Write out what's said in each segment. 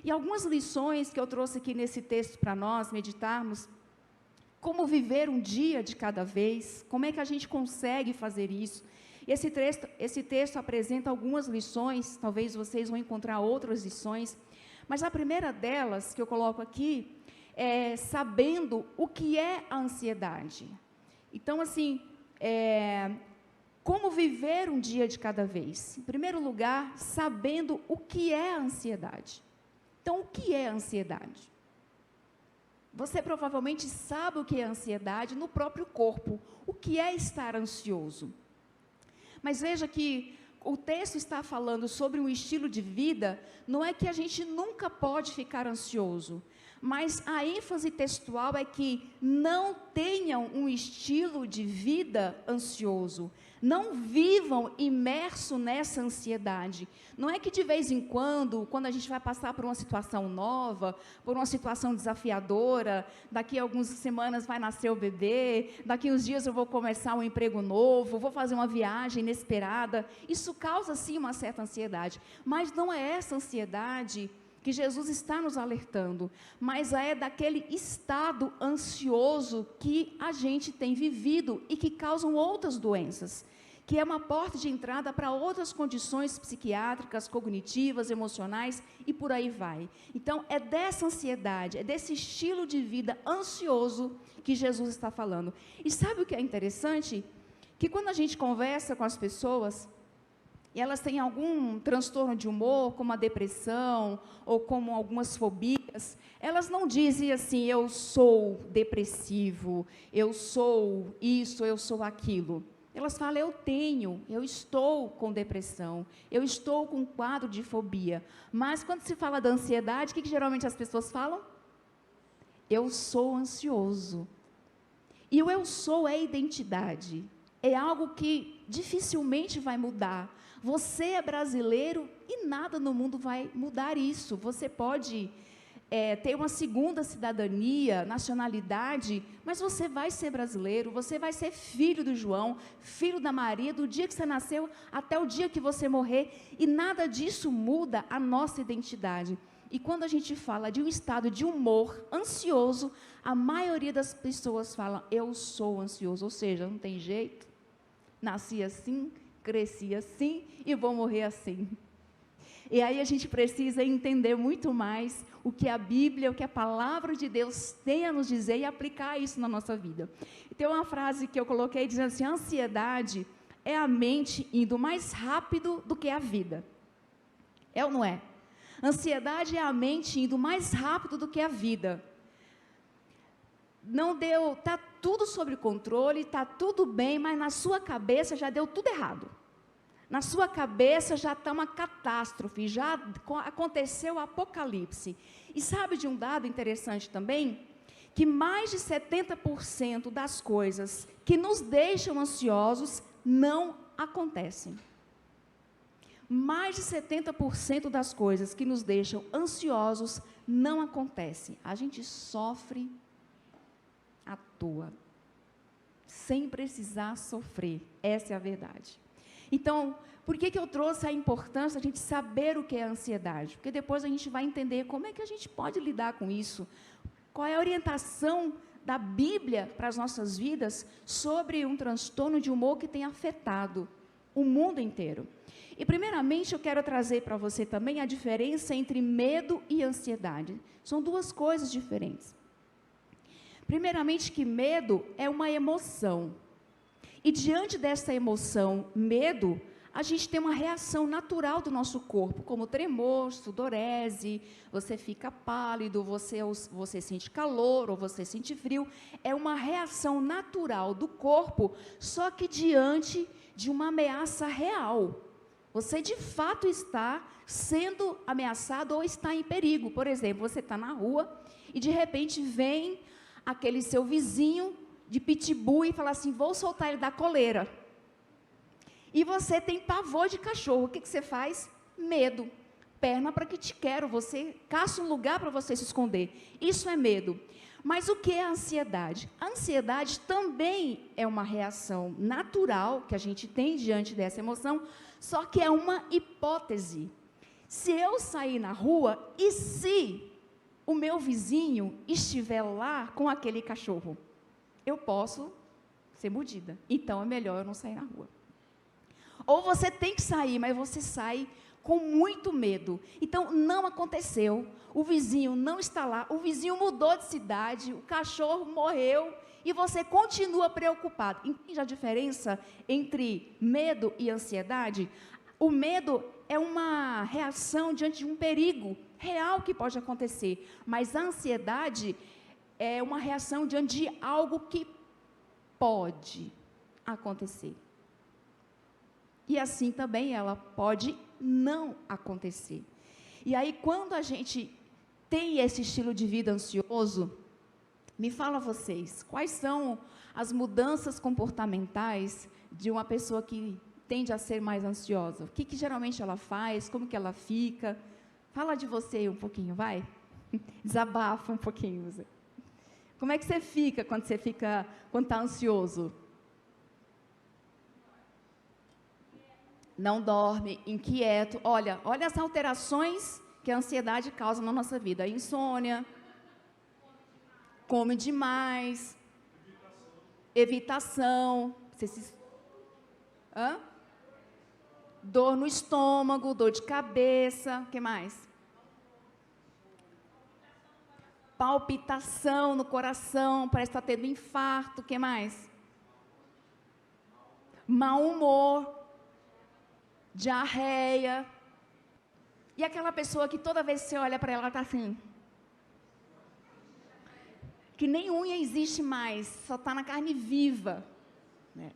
E algumas lições que eu trouxe aqui nesse texto para nós meditarmos, como viver um dia de cada vez, como é que a gente consegue fazer isso. Esse texto apresenta algumas lições, talvez vocês vão encontrar outras lições, mas a primeira delas, que eu coloco aqui, é sabendo o que é a ansiedade. Então, assim, como viver um dia de cada vez? Em primeiro lugar, sabendo o que é a ansiedade. Então, o que é a ansiedade? Você provavelmente sabe o que é ansiedade no próprio corpo. O que é estar ansioso? Mas veja que o texto está falando sobre um estilo de vida, não é que a gente nunca pode ficar ansioso, mas a ênfase textual é que não tenham um estilo de vida ansioso, não vivam imerso nessa ansiedade. Não é que de vez em quando a gente vai passar por uma situação nova, por uma situação desafiadora, daqui a algumas semanas vai nascer o bebê, daqui a uns dias eu vou começar um emprego novo, vou fazer uma viagem inesperada, isso causa sim uma certa ansiedade, mas não é essa ansiedade que Jesus está nos alertando, mas é daquele estado ansioso que a gente tem vivido e que causam outras doenças, que é uma porta de entrada para outras condições psiquiátricas, cognitivas, emocionais e por aí vai. Então, é dessa ansiedade, é desse estilo de vida ansioso que Jesus está falando. E sabe o que é interessante? Que quando a gente conversa com as pessoas, e elas têm algum transtorno de humor, como a depressão, ou como algumas fobias, elas não dizem assim, eu sou depressivo, eu sou isso, eu sou aquilo. Elas falam, eu estou com depressão, eu estou com um quadro de fobia. Mas quando se fala da ansiedade, o que geralmente as pessoas falam? Eu sou ansioso. E o eu sou é identidade. É algo que dificilmente vai mudar. Você é brasileiro e nada no mundo vai mudar isso. Você pode ter uma segunda cidadania, nacionalidade, mas você vai ser brasileiro, você vai ser filho do João, filho da Maria, do dia que você nasceu até o dia que você morrer, e nada disso muda a nossa identidade. E quando a gente fala de um estado de humor ansioso, a maioria das pessoas fala, eu sou ansioso, ou seja, não tem jeito, nasci assim, cresci assim e vou morrer assim. E aí a gente precisa entender muito mais o que a Bíblia, o que a palavra de Deus tem a nos dizer e aplicar isso na nossa vida. E tem uma frase que eu coloquei dizendo assim, a ansiedade é a mente indo mais rápido do que a vida. É ou não é? Ansiedade é a mente indo mais rápido do que a vida. Não deu, está tudo sob controle, está tudo bem, mas na sua cabeça já deu tudo errado. Na sua cabeça já está uma catástrofe, já aconteceu o apocalipse. E sabe de um dado interessante também? Que mais de 70% das coisas que nos deixam ansiosos não acontecem. Mais de 70% das coisas que nos deixam ansiosos não acontecem. A gente sofre à toa, sem precisar sofrer. Essa é a verdade. Então, por que eu trouxe a importância de a gente saber o que é a ansiedade? Porque depois a gente vai entender como é que a gente pode lidar com isso. Qual é a orientação da Bíblia para as nossas vidas sobre um transtorno de humor que tem afetado o mundo inteiro. E primeiramente eu quero trazer para você também a diferença entre medo e ansiedade. São duas coisas diferentes. Primeiramente que medo é uma emoção. E diante dessa emoção, medo, a gente tem uma reação natural do nosso corpo, como tremor, sudorese, você fica pálido, você sente calor ou você sente frio. É uma reação natural do corpo, só que diante de uma ameaça real. Você de fato está sendo ameaçado ou está em perigo. Por exemplo, você está na rua e de repente vem aquele seu vizinho de pitbull e fala assim, vou soltar ele da coleira. E você tem pavor de cachorro, o que você faz? Medo. Perna para que te quero, você caça um lugar para você se esconder. Isso é medo. Mas o que é a ansiedade? A ansiedade também é uma reação natural que a gente tem diante dessa emoção, só que é uma hipótese. Se eu sair na rua e se o meu vizinho estiver lá com aquele cachorro, eu posso ser mordida. Então é melhor eu não sair na rua. Ou você tem que sair, mas você sai com muito medo. Então não aconteceu. O vizinho não está lá, o vizinho mudou de cidade, o cachorro morreu e você continua preocupado. Entende a diferença entre medo e ansiedade? O medo é uma reação diante de um perigo real que pode acontecer, mas a ansiedade é uma reação diante de algo que pode acontecer. E assim também ela pode não acontecer. E aí quando a gente tem esse estilo de vida ansioso, me fala vocês, quais são as mudanças comportamentais de uma pessoa que tende a ser mais ansiosa? O que geralmente ela faz? Como que ela fica? Fala de você aí um pouquinho, vai. Desabafa um pouquinho você. Como é que você fica quando está ansioso? Não dorme, inquieto. Olha as alterações que a ansiedade causa na nossa vida. Insônia, come demais, evitação. Dor no estômago, dor de cabeça, o que mais? Palpitação no coração, parece que está tendo infarto, o que mais? Mau humor, diarreia. E aquela pessoa que toda vez que você olha para ela, ela está assim, que nem unha existe mais, só está na carne viva, né?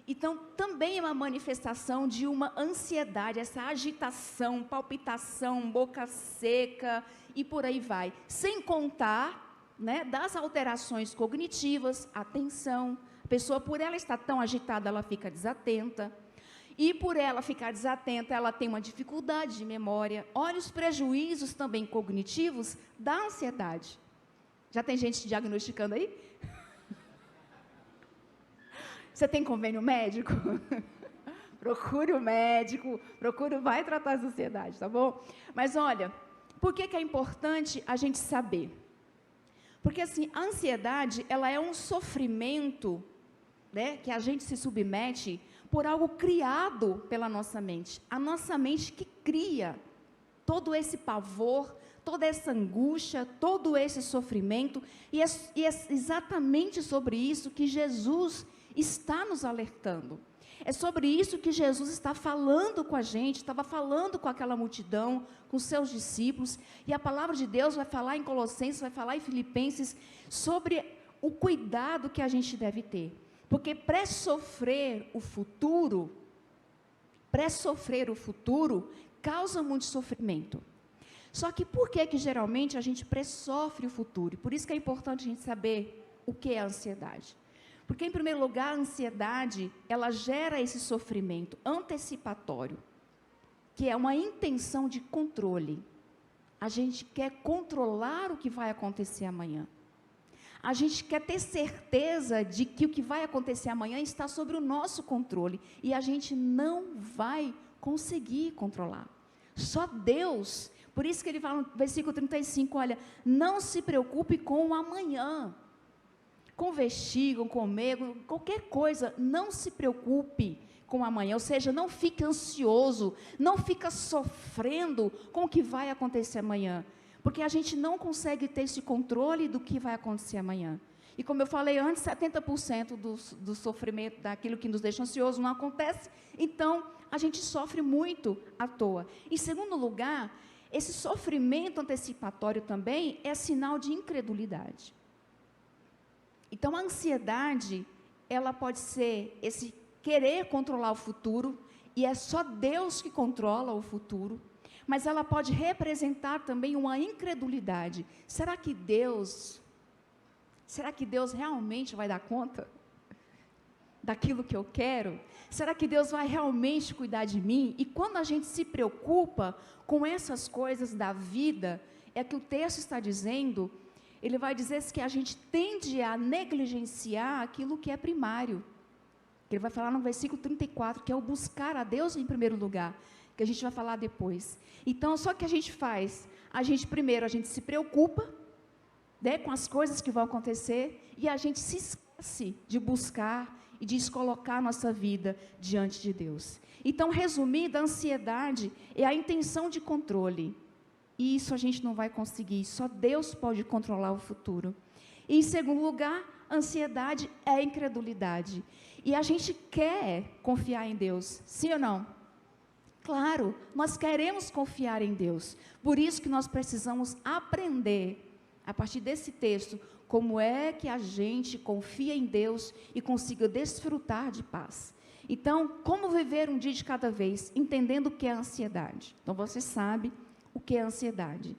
Então, também é uma manifestação de uma ansiedade, essa agitação, palpitação, boca seca e por aí vai. Sem contar, né, das alterações cognitivas, atenção. A pessoa, por ela estar tão agitada, ela fica desatenta. E por ela ficar desatenta, ela tem uma dificuldade de memória. Olha os prejuízos também cognitivos da ansiedade. Já tem gente diagnosticando aí? Você tem convênio médico? Procure o médico, vai tratar essa ansiedade, tá bom? Mas olha, por que é importante a gente saber? Porque assim, a ansiedade, ela é um sofrimento, né, que a gente se submete por algo criado pela nossa mente. A nossa mente que cria todo esse pavor, toda essa angústia, todo esse sofrimento, e é exatamente sobre isso que Jesus está nos alertando. É sobre isso que Jesus está falando com a gente, estava falando com aquela multidão, com seus discípulos, e a palavra de Deus vai falar em Colossenses, vai falar em Filipenses, sobre o cuidado que a gente deve ter. Porque pré-sofrer o futuro causa muito sofrimento. Só que por que geralmente a gente pré-sofre o futuro? Por isso que é importante a gente saber o que é a ansiedade. Porque, em primeiro lugar, a ansiedade, ela gera esse sofrimento antecipatório, que é uma intenção de controle. A gente quer controlar o que vai acontecer amanhã. A gente quer ter certeza de que o que vai acontecer amanhã está sob o nosso controle, e a gente não vai conseguir controlar. Só Deus. Por isso que ele fala no versículo 35, olha, não se preocupe com o amanhã. Com vestir, comer, qualquer coisa, não se preocupe com o amanhã, ou seja, não fique ansioso, não fica sofrendo com o que vai acontecer amanhã, porque a gente não consegue ter esse controle do que vai acontecer amanhã. E como eu falei antes, 70% do sofrimento, daquilo que nos deixa ansioso, não acontece, então a gente sofre muito à toa. Em segundo lugar, esse sofrimento antecipatório também é sinal de incredulidade. Então, a ansiedade, ela pode ser esse querer controlar o futuro, e é só Deus que controla o futuro, mas ela pode representar também uma incredulidade. Será que Deus realmente vai dar conta daquilo que eu quero? Será que Deus vai realmente cuidar de mim? E quando a gente se preocupa com essas coisas da vida, é que o texto está dizendo, ele vai dizer que a gente tende a negligenciar aquilo que é primário. Ele vai falar no versículo 34, que é o buscar a Deus em primeiro lugar. que a gente vai falar depois. Então, só que a gente faz, primeiro a gente se preocupa, né, com as coisas que vão acontecer, e a gente se esquece de buscar e de colocar a nossa vida diante de Deus. Então, resumindo, a ansiedade é a intenção de controle. E isso a gente não vai conseguir, só Deus pode controlar o futuro. E, em segundo lugar, a ansiedade é a incredulidade. E a gente quer confiar em Deus, sim ou não? Claro, nós queremos confiar em Deus. Por isso que nós precisamos aprender, a partir desse texto, como é que a gente confia em Deus e consiga desfrutar de paz. Então, como viver um dia de cada vez, entendendo o que é ansiedade? Então, você sabe o que é ansiedade.